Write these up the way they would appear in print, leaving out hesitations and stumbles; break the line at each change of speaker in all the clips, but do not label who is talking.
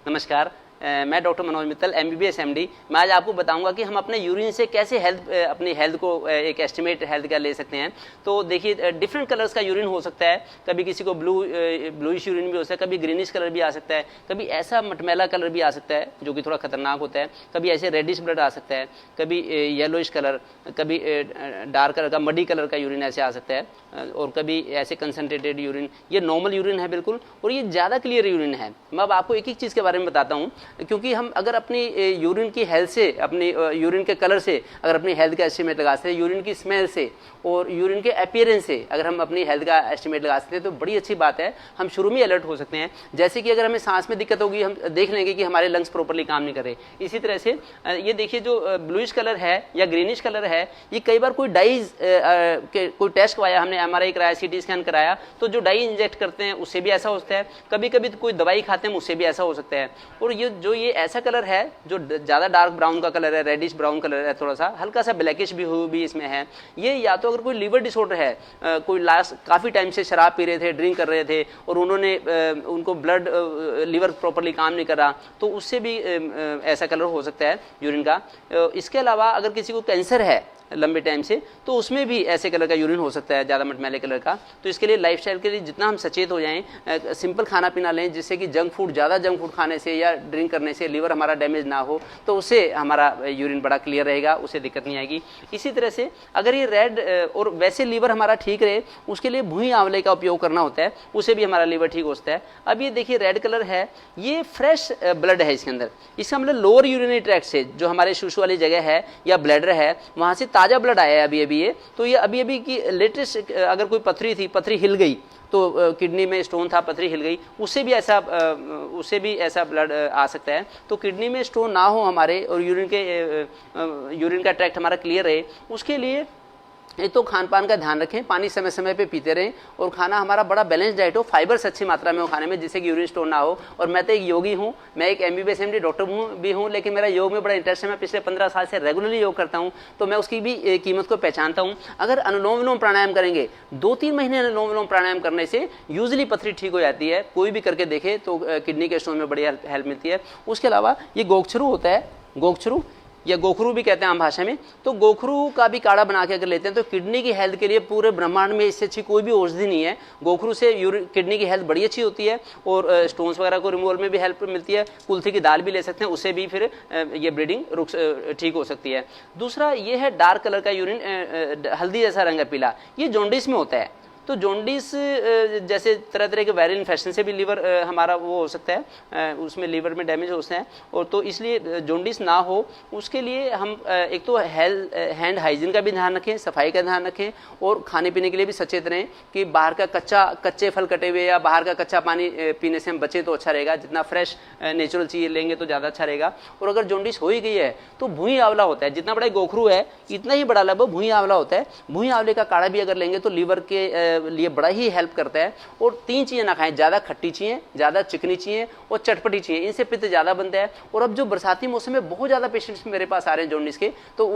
नमस्कार, मैं doctor Manoj Mittal, MBBS MD। मैं आज आपको बताऊंगा कि हम अपने यूरिन से कैसे अपनी हेल्थ को एक एस्टिमेट हेल्थ का ले सकते हैं। तो देखिए, डिफरेंट कलर्स का यूरिन हो सकता है। कभी किसी को ब्लूइश यूरिन भी हो सकता है, कभी ग्रीनिश कलर भी आ सकता है, कभी ऐसा मटमैला कलर भी आ सकता है जो कि थोड़ा खतरनाक होता है, कभी ऐसे रेडिश ब्लड आ सकता है, कभी येलोइश कलर, कभी डार्क कलर का मडी कलर का यूरिन ऐसे आ सकता है, और कभी ऐसे कंसनट्रेटेड यूरिन। ये नॉर्मल यूरिन है बिल्कुल, और ये ज़्यादा क्लियर यूरिन है। मैं अब आपको एक एक चीज़ के बारे में बताता हूँ, क्योंकि हम अगर अपनी यूरिन की हेल्थ से, अपनी यूरिन के कलर से अगर अपनी हेल्थ का एस्टिमेट लगा सकते हैं, यूरिन की स्मेल से और यूरिन के अपीयरेंस से अगर हम अपनी हेल्थ का एस्टिमेट लगा सकते हैं, तो बड़ी अच्छी बात है। हम शुरू में अलर्ट हो सकते हैं। जैसे कि अगर हमें सांस में दिक्कत होगी, हम देख लेंगे कि हमारे लंग्स प्रॉपरली काम नहीं कर रहे। इसी तरह से ये देखिए, जो ब्लूइश कलर है या ग्रीनिश कलर है, ये कई बार कोई डाइज कोई टेस्ट करवाया हमने, MRI कराया, CT स्कैन कराया, तो जो डाई इंजेक्ट करते हैं उससे भी ऐसा होता है। कभी कभी कोई दवाई खाते हैं उससे भी ऐसा हो सकता है। और ये ऐसा कलर है जो ज़्यादा डार्क ब्राउन का कलर है, रेडिश ब्राउन कलर है, थोड़ा सा हल्का सा ब्लैकिश भी इसमें है। ये या तो अगर कोई लीवर डिसऑर्डर है, कोई लास्ट काफ़ी टाइम से शराब पी रहे थे, ड्रिंक कर रहे थे, और उनको ब्लड लीवर प्रॉपरली काम नहीं कर रहा, तो उससे भी ऐसा कलर हो सकता है यूरिन का। इसके अलावा अगर किसी को कैंसर है लंबे टाइम से, तो उसमें भी ऐसे कलर का यूरिन हो सकता है, ज़्यादा मटमैले कलर का। तो इसके लिए लाइफस्टाइल के लिए जितना हम सचेत हो जाएं, सिंपल खाना पीना लें, जिससे कि ज़्यादा जंक फूड खाने से या ड्रिंक करने से लीवर हमारा डैमेज ना हो, तो उससे हमारा यूरिन बड़ा क्लियर रहेगा, उससे दिक्कत नहीं आएगी। इसी तरह से अगर ये रेड और वैसे लीवर हमारा ठीक रहे, उसके लिए भुई आंवले का उपयोग करना होता है, उससे भी हमारा लीवर ठीक होता है। अब ये देखिए, रेड कलर है, ये फ्रेश ब्लड है इसके अंदर। इसका मतलब लोअर यूरिनरी ट्रैक्ट से, जो हमारे शुशु वाली जगह है या ब्लैडर है, वहाँ से ताज़ा ब्लड आया है अभी ये। तो ये अभी की लेटेस्ट, अगर कोई पथरी थी, पथरी हिल गई, तो किडनी में स्टोन था, पथरी हिल गई, उससे भी ऐसा ब्लड आ सकता है। तो किडनी में स्टोन ना हो हमारे, और यूरिन का ट्रैक्ट हमारा क्लियर रहे, उसके लिए एक तो खान पान का ध्यान रखें, पानी समय समय पे पीते रहें, और खाना हमारा बड़ा बैलेंस डाइट हो, फाइबर्स अच्छी मात्रा में हो खाने में, जिससे कि यूरिन स्टोन ना हो। और मैं तो एक योगी हूँ, मैं एक MBBS MD डॉक्टर भी हूँ, लेकिन मेरा योग में बड़ा इंटरेस्ट है। मैं पिछले 15 साल से रेगुलरली योग करता हूँ, तो मैं उसकी भी कीमत को पहचानता हूँ। अगर अनुलोम विलोम प्राणायाम करेंगे, 2-3 महीने अनुलोम विलोम प्राणायाम करने से यूजली पथरी ठीक हो जाती है। कोई भी करके देखे तो किडनी के स्टोन में बड़ी हेल्प मिलती है। उसके अलावा ये गोखरू होता है, गोखरू या गोखरू भी कहते हैं आम भाषा में, तो गोखरू का भी काढ़ा बना के अगर लेते हैं, तो किडनी की हेल्थ के लिए पूरे ब्रह्मांड में इससे अच्छी कोई भी औषधि नहीं है। गोखरू से किडनी की हेल्थ बड़ी अच्छी होती है, और स्टोन्स वगैरह को रिमूवल में भी हेल्प मिलती है। कुल्थी की दाल भी ले सकते हैं, उससे भी फिर ये ब्लीडिंग ठीक हो सकती है। दूसरा ये है डार्क कलर का यूरिन, हल्दी जैसा रंग है, पीला, ये जॉन्डिस में होता है। तो जॉन्डिस जैसे तरह तरह के वायरल इन्फेक्शन से भी लीवर हमारा वो हो सकता है, उसमें लीवर में डैमेज हो सकता है। और तो इसलिए जॉन्डिस ना हो, उसके लिए हम एक तो हैंड हाइजीन का भी ध्यान रखें, सफाई का ध्यान रखें, और खाने पीने के लिए भी सचेत रहें कि बाहर का कच्चे फल कटे हुए या बाहर का कच्चा पानी पीने से हम बचें तो अच्छा रहेगा। जितना फ्रेश नेचुरल चीज़ लेंगे तो ज़्यादा अच्छा रहेगा। और अगर जॉन्डिस हो ही गई है, तो भुई आंवला होता है, जितना बड़ा गोखरू है इतना ही बड़ा लगभग भुई आंवला होता है। भुई आंवले का काढ़ा भी अगर लेंगे तो लीवर के लिए बड़ा ही हेल्प करता है। और 3 चीजें ना खाएं, ज्यादा खट्टी चाहिए, ज्यादा चिकनी चाहिए, और चटपटी चाहिए, इनसे पित्त ज्यादा बनता है। और अब जो बरसाती मौसम में बहुत ज्यादा पेशेंट्स मेरे पास आ रहे हैं जॉन्डिस के, तो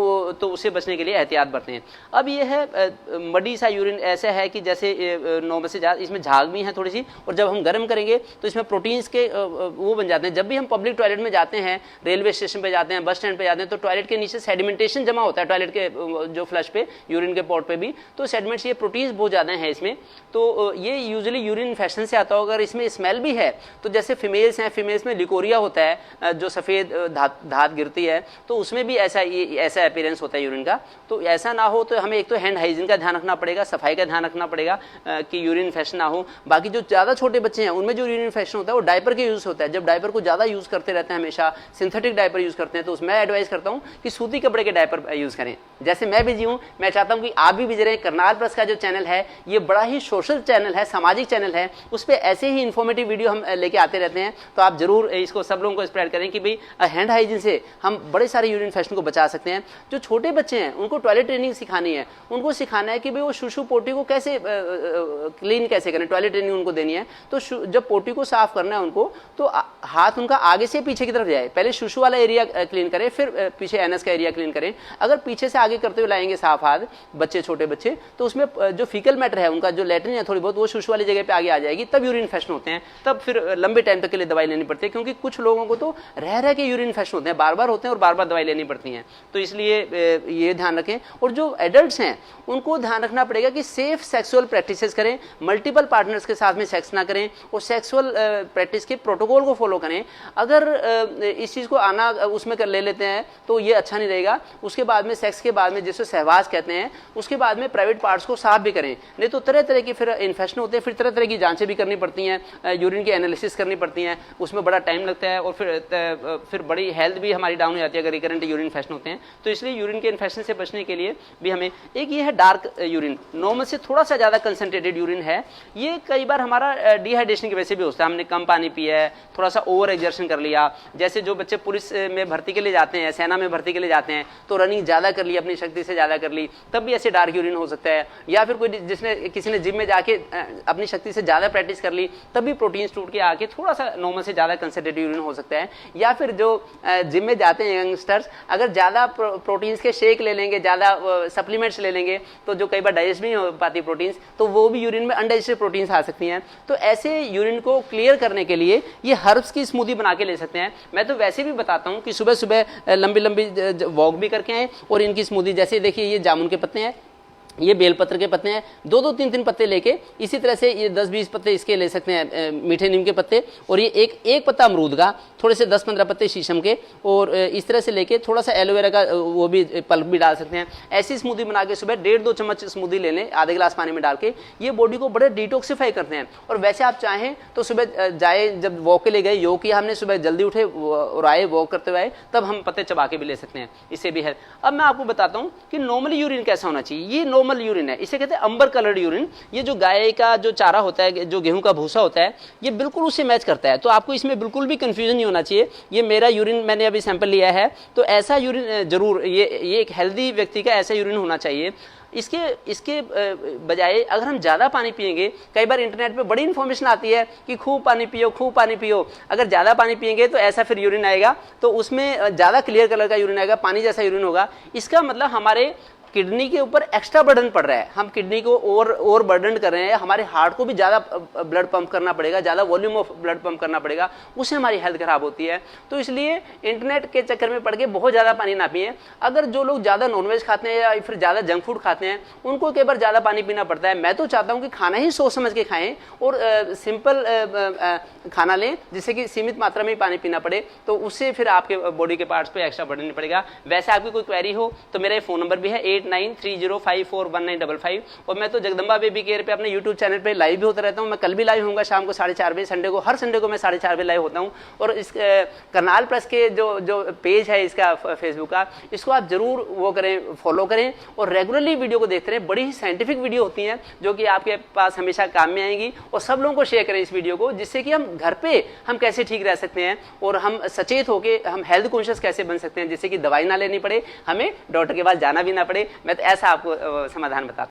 उससे बचने के लिए एहतियात बरतें। अब ये है मडी सा यूरिन, ऐसा है कि जैसे नॉर्मल से ज्यादा, इसमें झाग भी है थोड़ी सी, और जब हम गर्म करेंगे तो इसमें प्रोटीन्स के वो बन जाते हैं। जब भी हम पब्लिक टॉयलेट में जाते हैं, रेलवे स्टेशन पे जाते हैं, बस स्टैंड पे जाते हैं, तो टॉयलेट के नीचे सेडिमेंटेशन जमा होता है, टॉयलेट के जो फ्लश पे, यूरिन के पॉट पे भी, तो सेडिमेंट्स, ये प्रोटीन्स बहुत ज्यादा हैं इसमें। तो ये यूजुअली यूरिन इन्फेक्शन से आता हो। अगर इसमें स्मेल भी है, तो जैसे फीमेल्स हैं, फीमेल्स में लिकोरिया होता है, जो सफ़ेद धात गिरती है, तो उसमें भी ऐसा अपीयरेंस होता है यूरिन का। तो ऐसा ना हो तो हमें एक तो हैंड हाइजीन का ध्यान रखना पड़ेगा, सफाई का ध्यान रखना पड़ेगा कि यूरिन इन्फेक्शन ना हो। बाकी जो ज़्यादा छोटे बच्चे हैं, उनमें जो यूरिन इन्फेक्शन होता है वो डायपर के यूज़ होता है। जब डायपर को ज़्यादा यूज़ करते रहते हैं, हमेशा सिंथेटिक डायपर यूज़ करते हैं, तो उसमें एडवाइस करता हूँ कि सूती कपड़े के डायपर यूज़ करें। जैसे मैं बिजी हूँ, मैं चाहता हूँ कि आप भी बिजी रहें। करनाल प्लस का जो चैनल है, ये बड़ा ही सोशल चैनल है, सामाजिक चैनल है, उस पर ऐसे ही इन्फॉर्मेटिव वीडियो हम लेके आते रहते हैं। तो आप जरूर इसको सब लोगों को स्प्रेड करें कि भाई हैंड हाइजीन से हम बड़े सारे यूरिन इन्फेक्शन को बचा सकते हैं। जो छोटे बच्चे हैं, उनको टॉयलेट ट्रेनिंग सिखानी है, उनको सिखाना है कि भाई वो शुशु पोटी को कैसे क्लीन कैसे करें, टॉयलेट ट्रेनिंग उनको देनी है। तो जब पोटी को साफ करना है उनको, तो हाथ उनका आगे से पीछे की तरफ जाए, पहले शुशु वाला एरिया क्लीन करें, फिर पीछे एनस का एरिया क्लीन करें। अगर पीछे से आगे आगे करते हुए लाएंगे साफ हाथ, बच्चे, छोटे बच्चे, तो उसमें जो फीकल मैटर है उनका, जो लेटरिन है थोड़ी बहुत, वो शुश वाली जगह पे आगे आ जाएगी, तब यूरिन इन्फेक्शन होते हैं। तब फिर लंबे टाइम तक के लिए दवाई लेनी पड़ती है, क्योंकि कुछ लोगों को तो रह रह के यूरिन इन्फेक्शन होते हैं, बार बार होते हैं और बार बार दवाई लेनी पड़ती है। तो इसलिए ये ध्यान रखें। और जो एडल्ट्स हैं उनको ध्यान रखना पड़ेगा कि सेफ सेक्सुअल प्रैक्टिसेस करें, मल्टीपल पार्टनर्स के साथ में सेक्स ना करें और सेक्सुअल प्रैक्टिस के प्रोटोकॉल को फॉलो करें। अगर इस चीज़ को आना उसमें कर ले लेते हैं तो ये अच्छा नहीं रहेगा। उसके बाद में सेक्स के बाद में, जिसको सहवास कहते हैं, उसके बाद में प्राइवेट पार्ट्स को साफ भी करें, नहीं तो तरह तरह के फिर इन्फेक्शन होते हैं, फिर तरह तरह की जांचें भी करनी पड़ती हैं, यूरिन की एनालिसिस करनी पड़ती हैं, उसमें बड़ा टाइम लगता है और फिर बड़ी हेल्थ भी हमारी डाउन हो जाती है अगर रिकरेंट यूरिन इन्फेक्शन होते हैं। तो इसलिए यूरिन के इन्फेक्शन से बचने के लिए भी हमें, एक ये है डार्क यूरिन, नॉर्मल से थोड़ा सा ज़्यादा कंसनट्रेटेड यूरिन है। ये कई बार हमारा डिहाइड्रेशन की वजह से भी होता है, हमने कम पानी पिया है, थोड़ा सा ओवर एक्सर्शन कर लिया। जैसे जो बच्चे पुलिस में भर्ती के लिए जाते हैं, सेना में भर्ती के लिए जाते हैं, तो रनिंग ज़्यादा कर ली, अपनी शक्ति से ज़्यादा कर ली, तब भी ऐसे डार्क यूरिन हो सकता है। या फिर कोई किसी ने जिम में जाके अपनी शक्ति से ज़्यादा प्रैक्टिस कर ली, तब भी प्रोटीन टूट के आके थोड़ा सा नॉर्मल से ज़्यादा कंसनट्रेटेड यूरिन हो सकता है। या फिर जो जिम में जाते हैं यंगस्टर्स, अगर ज़्यादा प्रोटीन्स के शेक ले लेंगे, ज़्यादा सप्लीमेंट्स ले लेंगे, तो जो कई बार डाइजेस्ट नहीं हो पाती प्रोटीन्स, तो वो भी यूरिन में अनडाइजेस्टेड प्रोटीन्स आ सकती हैं। तो ऐसे यूरिन को क्लियर करने के लिए ये हर्ब्स की स्मूदी बना के ले सकते हैं। मैं तो वैसे भी बताता हूँ कि सुबह सुबह लंबी लंबी वॉक भी करके आए और इनकी स्मूदी, जैसे देखिए ये जामुन के पत्ते हैं, ये बेलपत्र के पत्ते हैं, 2-2 3-3 पत्ते लेके, इसी तरह से ये 10-20 पत्ते इसके ले सकते हैं, मीठे नीम के पत्ते, और ये एक पत्ता अमरूद का, थोड़े से 10-15 पत्ते शीशम के, और इस तरह से लेके थोड़ा सा एलोवेरा का वो भी पल्प भी डाल सकते हैं। ऐसी स्मूदी बना के सुबह 1.5-2 चम्मच स्मूदी ले लें, आधे गिलास पानी में डाल के। ये बॉडी को बड़े डिटॉक्सिफाई करते हैं। और वैसे आप चाहें तो सुबह जाए, जब वॉक के लिए गए, योग किया हमने, सुबह जल्दी उठे और आए, वॉक करते हुए आए, तब हम पत्ते चबा के भी ले सकते हैं, इससे भी है। अब मैं आपको बताता हूँ कि नॉर्मली यूरिन कैसा होना चाहिए। ये नॉर्मल यूरिन है, इसे कहते हैं अंबर कलर्ड यूरिन। ये जो गाय का जो चारा होता है, जो गेहूं का भूसा होता है, ये बिल्कुल उससे मैच करता है। तो आपको इसमें बिल्कुल भी कंफ्यूजन नहीं होना चाहिए। ये मेरा यूरिन, मैंने अभी सैंपल लिया है, तो ऐसा यूरिन जरूर, ये एक हेल्दी व्यक्ति का ऐसा यूरिन होना चाहिए। इसके बजाय अगर हम ज़्यादा पानी पिएंगे, कई बार इंटरनेट पे बड़ी इन्फॉर्मेशन आती है कि खूब पानी पियो, खूब पानी पियो। अगर ज़्यादा पानी पिएंगे तो ऐसा फिर यूरिन आएगा, तो उसमें ज़्यादा क्लियर कलर का यूरिन आएगा, पानी जैसा यूरिन होगा। इसका मतलब हमारे किडनी के ऊपर एक्स्ट्रा बर्डन पड़ रहा है, हम किडनी को और बर्डन कर रहे हैं, हमारे हार्ट को भी ज़्यादा ब्लड पंप करना पड़ेगा, ज़्यादा वॉल्यूम ऑफ ब्लड पंप करना पड़ेगा, उससे हमारी हेल्थ खराब होती है। तो इसलिए इंटरनेट के चक्कर में पड़ के बहुत ज़्यादा पानी ना पिए। अगर जो लोग ज़्यादा नॉनवेज खाते हैं या फिर ज़्यादा जंक फूड खाते हैं, उनको कई बार ज़्यादा पानी पीना पड़ता है। मैं तो चाहता हूँ कि खाना ही सोच समझ के खाएं और सिंपल खाना लें, जिससे कि सीमित मात्रा में पानी पीना पड़े, तो उससे फिर आपके बॉडी के पार्ट्स पे एक्स्ट्रा बर्डन नहीं पड़ेगा। वैसे आपकी कोई क्वेरी हो तो मेरा फ़ोन नंबर भी है 8930541955, और मैं तो जगदम्बा बेबी केयर पे अपने यूट्यूब चैनल पे लाइव भी होता रहता हूँ। मैं कल भी लाइव होऊंगा शाम को 4:30 बजे, संडे को, हर संडे को मैं 4:30 बजे लाइव होता हूँ। और इस करनाल प्लस के जो पेज है इसका फेसबुक का, इसको आप जरूर वो करें, फॉलो करें और रेगुलरली वीडियो को देखते रहें। बड़ी ही साइंटिफिक वीडियो होती हैं जो कि आपके पास हमेशा काम में आएंगी, और सब लोगों को शेयर करें इस वीडियो को, जिससे कि हम घर पे हम कैसे ठीक रह सकते हैं और हम सचेत होकर हम हेल्थ कॉन्शियस कैसे बन सकते हैं, जिससे कि दवाई ना लेनी पड़े, हमें डॉक्टर के पास जाना भी ना पड़े। मैं तो ऐसा आपको समाधान बताता हूं।